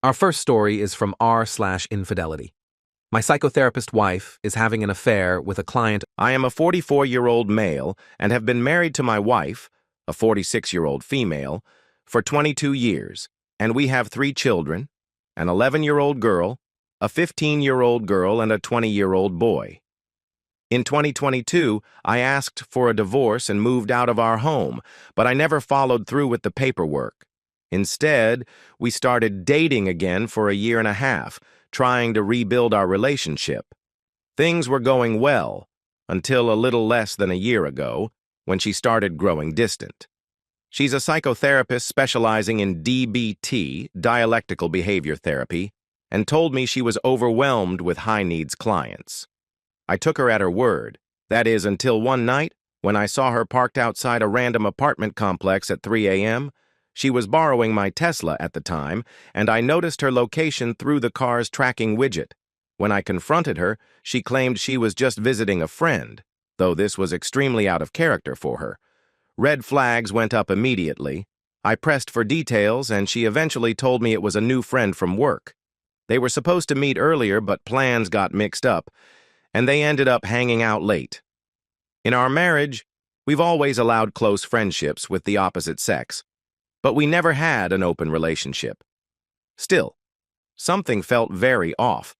Our first story is from r/infidelity. My psychotherapist wife is having an affair with a client. I am a 44-year-old male and have been married to my wife, a 46-year-old female, for 22 years, and we have 3 children, an 11-year-old girl, a 15-year-old girl, and a 20-year-old boy. In 2022, I asked for a divorce and moved out of our home, but I never followed through with the paperwork. Instead, we started dating again for a year and a half, trying to rebuild our relationship. Things were going well, until a little less than a year ago, when she started growing distant. She's a psychotherapist specializing in DBT, dialectical behavior therapy, and told me she was overwhelmed with high-needs clients. I took her at her word, that is, until one night, when I saw her parked outside a random apartment complex at 3 a.m., She was borrowing my Tesla at the time, and I noticed her location through the car's tracking widget. When I confronted her, she claimed she was just visiting a friend, though this was extremely out of character for her. Red flags went up immediately. I pressed for details, and she eventually told me it was a new friend from work. They were supposed to meet earlier, but plans got mixed up, and they ended up hanging out late. In our marriage, we've always allowed close friendships with the opposite sex, but we never had an open relationship. Still, something felt very off.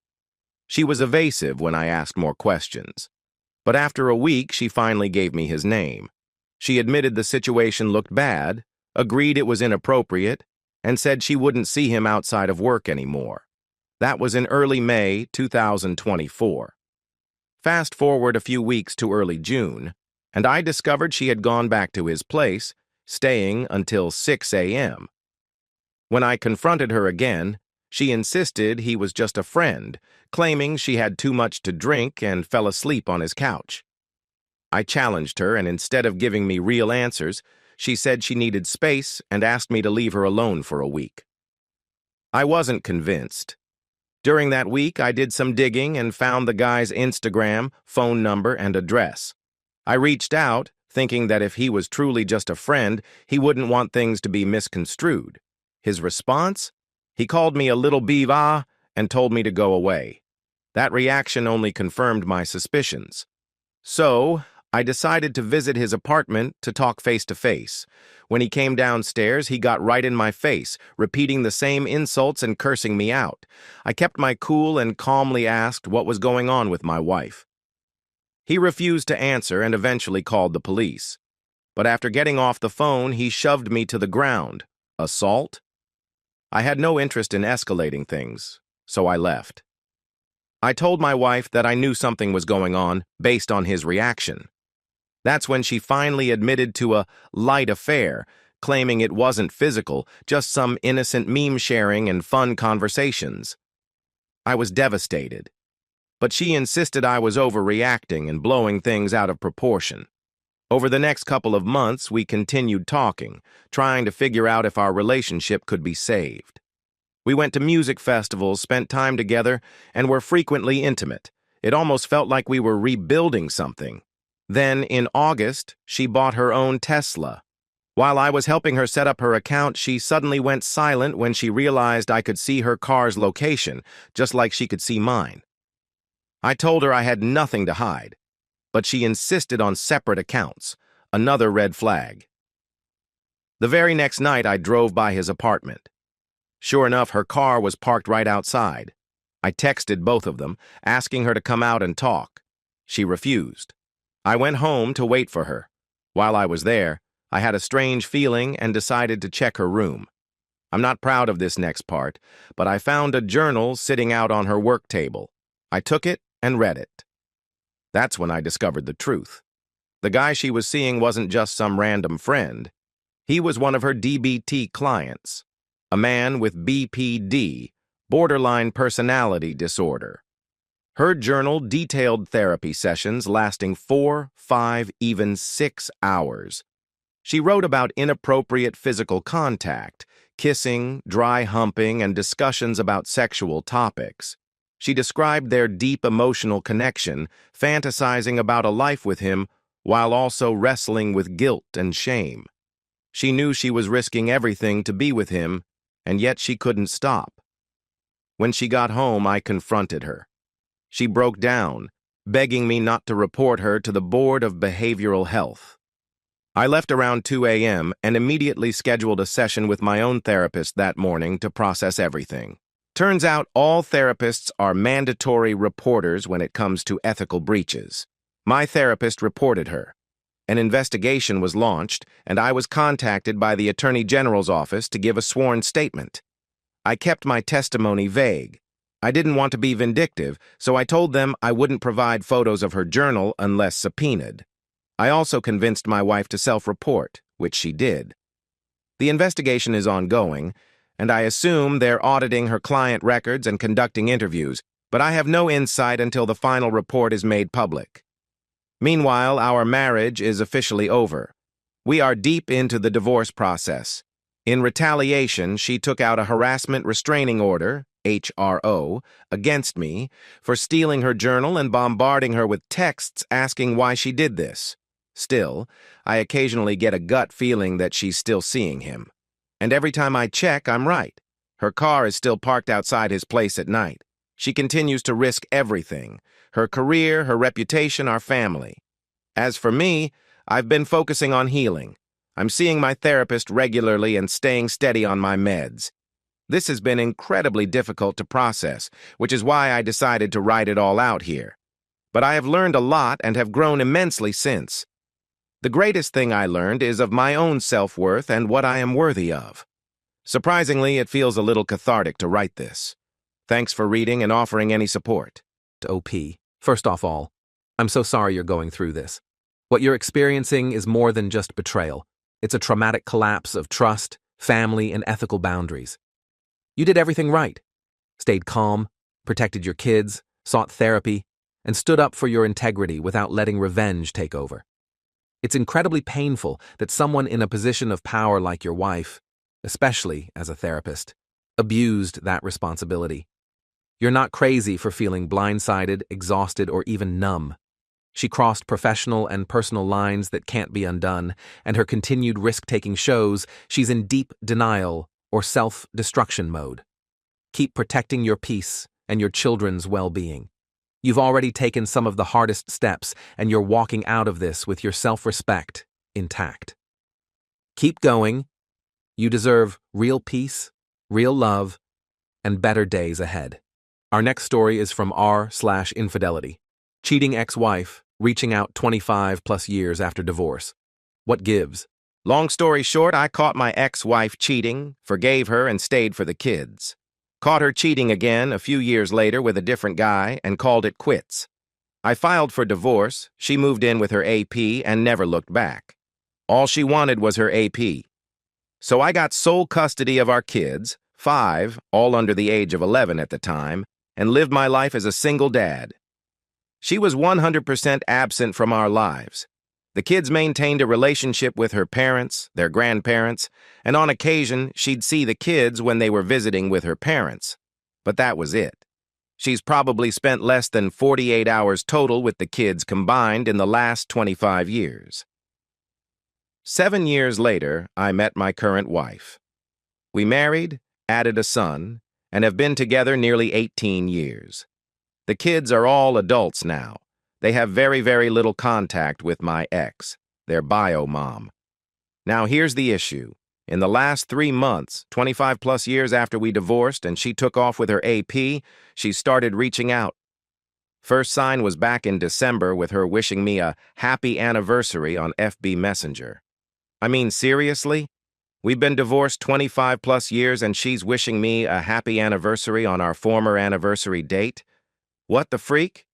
She was evasive when I asked more questions, but after a week she finally gave me his name. She admitted the situation looked bad, agreed it was inappropriate, and said she wouldn't see him outside of work anymore. That was in early May 2024. Fast forward a few weeks to early June, and I discovered she had gone back to his place, staying until 6 a.m. When I confronted her again, she insisted he was just a friend, claiming she had too much to drink and fell asleep on his couch. I challenged her, and instead of giving me real answers, she said she needed space and asked me to leave her alone for a week. I wasn't convinced. During that week, I did some digging and found the guy's Instagram, phone number, and address. I reached out, thinking that if he was truly just a friend, he wouldn't want things to be misconstrued. His response? He called me a little biva and told me to go away. That reaction only confirmed my suspicions. So, I decided to visit his apartment to talk face-to-face. When he came downstairs, he got right in my face, repeating the same insults and cursing me out. I kept my cool and calmly asked what was going on with my wife. He refused to answer and eventually called the police. But after getting off the phone, he shoved me to the ground. Assault? I had no interest in escalating things, so I left. I told my wife that I knew something was going on based on his reaction. That's when she finally admitted to a light affair, claiming it wasn't physical, just some innocent meme sharing and fun conversations. I was devastated. But she insisted I was overreacting and blowing things out of proportion. Over the next couple of months, we continued talking, trying to figure out if our relationship could be saved. We went to music festivals, spent time together, and were frequently intimate. It almost felt like we were rebuilding something. Then, in August, she bought her own Tesla. While I was helping her set up her account, she suddenly went silent when she realized I could see her car's location, just like she could see mine. I told her I had nothing to hide, but she insisted on separate accounts, another red flag. The very next night, I drove by his apartment. Sure enough, her car was parked right outside. I texted both of them, asking her to come out and talk. She refused. I went home to wait for her. While I was there, I had a strange feeling and decided to check her room. I'm not proud of this next part, but I found a journal sitting out on her work table. I took it and read it. That's when I discovered the truth. The guy she was seeing wasn't just some random friend. He was one of her DBT clients, a man with BPD, borderline personality disorder. Her journal detailed therapy sessions lasting 4, 5, even 6 hours. She wrote about inappropriate physical contact, kissing, dry humping, and discussions about sexual topics. She described their deep emotional connection, fantasizing about a life with him while also wrestling with guilt and shame. She knew she was risking everything to be with him, and yet she couldn't stop. When she got home, I confronted her. She broke down, begging me not to report her to the Board of Behavioral Health. I left around 2 a.m. and immediately scheduled a session with my own therapist that morning to process everything. Turns out all therapists are mandatory reporters when it comes to ethical breaches. My therapist reported her. An investigation was launched, and I was contacted by the Attorney General's office to give a sworn statement. I kept my testimony vague. I didn't want to be vindictive, so I told them I wouldn't provide photos of her journal unless subpoenaed. I also convinced my wife to self-report, which she did. The investigation is ongoing, and I assume they're auditing her client records and conducting interviews, but I have no insight until the final report is made public. Meanwhile, our marriage is officially over. We are deep into the divorce process. In retaliation, she took out a harassment restraining order, HRO, against me for stealing her journal and bombarding her with texts asking why she did this. Still, I occasionally get a gut feeling that she's still seeing him. And every time I check, I'm right. Her car is still parked outside his place at night. She continues to risk everything: her career, her reputation, our family. As for me, I've been focusing on healing. I'm seeing my therapist regularly and staying steady on my meds. This has been incredibly difficult to process, which is why I decided to write it all out here. But I have learned a lot and have grown immensely since. The greatest thing I learned is of my own self-worth and what I am worthy of. Surprisingly, it feels a little cathartic to write this. Thanks for reading and offering any support. OP. First off all, I'm so sorry you're going through this. What you're experiencing is more than just betrayal. It's a traumatic collapse of trust, family, and ethical boundaries. You did everything right. Stayed calm, protected your kids, sought therapy, and stood up for your integrity without letting revenge take over. It's incredibly painful that someone in a position of power like your wife, especially as a therapist, abused that responsibility. You're not crazy for feeling blindsided, exhausted, or even numb. She crossed professional and personal lines that can't be undone, and her continued risk-taking shows she's in deep denial or self-destruction mode. Keep protecting your peace and your children's well-being. You've already taken some of the hardest steps, and you're walking out of this with your self-respect intact. Keep going. You deserve real peace, real love, and better days ahead. Our next story is from r/infidelity. Cheating ex-wife, reaching out 25+ years after divorce. What gives? Long story short, I caught my ex-wife cheating, forgave her, and stayed for the kids. Caught her cheating again a few years later with a different guy and called it quits. I filed for divorce, she moved in with her AP and never looked back. All she wanted was her AP. So I got sole custody of our kids, 5, all under the age of 11 at the time, and lived my life as a single dad. She was 100% absent from our lives. The kids maintained a relationship with her parents, their grandparents, and on occasion she'd see the kids when they were visiting with her parents. But that was it. She's probably spent less than 48 hours total with the kids combined in the last 25 years. 7 years later, I met my current wife. We married, added a son, and have been together nearly 18 years. The kids are all adults now. They have very, very little contact with my ex, their bio mom. Now here's the issue. In the last 3 months, 25+ years after we divorced and she took off with her AP, she started reaching out. First sign was back in December with her wishing me a happy anniversary on FB Messenger. I mean, seriously? We've been divorced 25+ years and she's wishing me a happy anniversary on our former anniversary date? What the freak?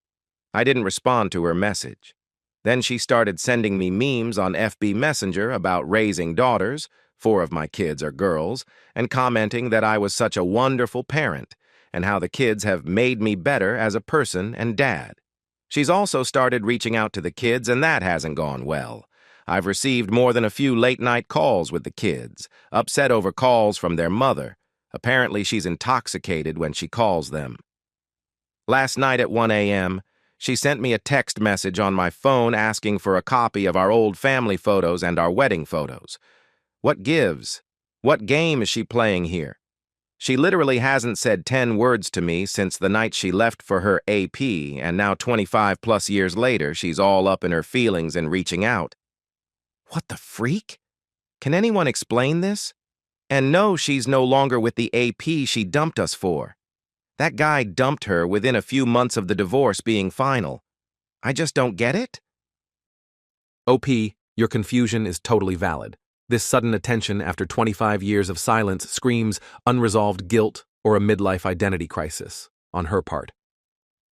I didn't respond to her message. Then she started sending me memes on FB Messenger about raising daughters, 4 of my kids are girls, and commenting that I was such a wonderful parent and how the kids have made me better as a person and dad. She's also started reaching out to the kids, and that hasn't gone well. I've received more than a few late-night calls with the kids, upset over calls from their mother. Apparently she's intoxicated when she calls them. Last night at 1 a.m., she sent me a text message on my phone asking for a copy of our old family photos and our wedding photos. What gives? What game is she playing here? She literally hasn't said 10 words to me since the night she left for her AP, and now 25 plus years later, she's all up in her feelings and reaching out. What the freak? Can anyone explain this? And no, she's no longer with the AP she dumped us for. That guy dumped her within a few months of the divorce being final. I just don't get it. OP, your confusion is totally valid. This sudden attention after 25 years of silence screams unresolved guilt or a midlife identity crisis on her part.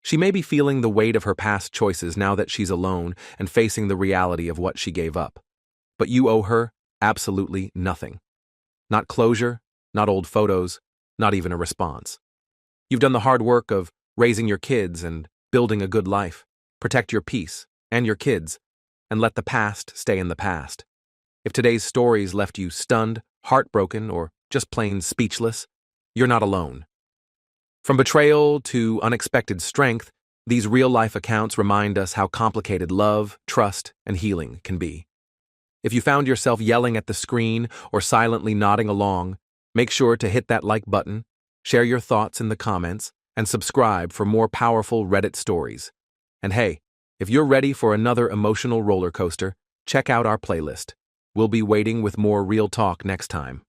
She may be feeling the weight of her past choices now that she's alone and facing the reality of what she gave up. But you owe her absolutely nothing. Not closure, not old photos, not even a response. You've done the hard work of raising your kids and building a good life. Protect your peace and your kids, and let the past stay in the past. If today's stories left you stunned, heartbroken, or just plain speechless, you're not alone. From betrayal to unexpected strength, these real-life accounts remind us how complicated love, trust, and healing can be. If you found yourself yelling at the screen or silently nodding along, make sure to hit that like button, share your thoughts in the comments, and subscribe for more powerful Reddit stories. And hey, if you're ready for another emotional roller coaster, check out our playlist. We'll be waiting with more real talk next time.